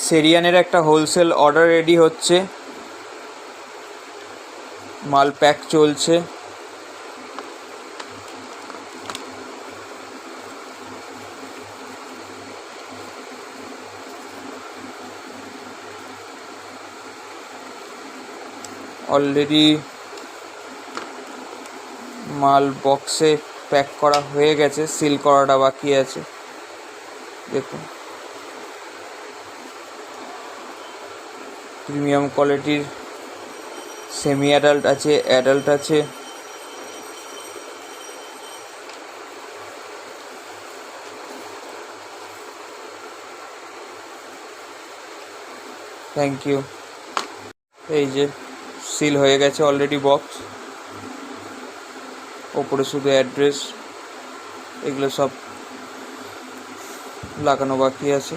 সেরিয়ানের একটা wholesale order ready হচ্ছে, মাল প্যাক চলছে। অলরেডি মাল বক্সে প্যাক করা হয়ে গেছে, সিল করাটা বাকি আছে। দেখুন, প্রিমিয়াম কোয়ালিটির সেমি অ্যাডাল্ট আছে, অ্যাডাল্ট আছে। Thank you. এই যে সিল হয়ে গেছে অলরেডি বক্স, ওপরে শুধু অ্যাড্রেস, এগুলো সব লাগানো বাকি আছে।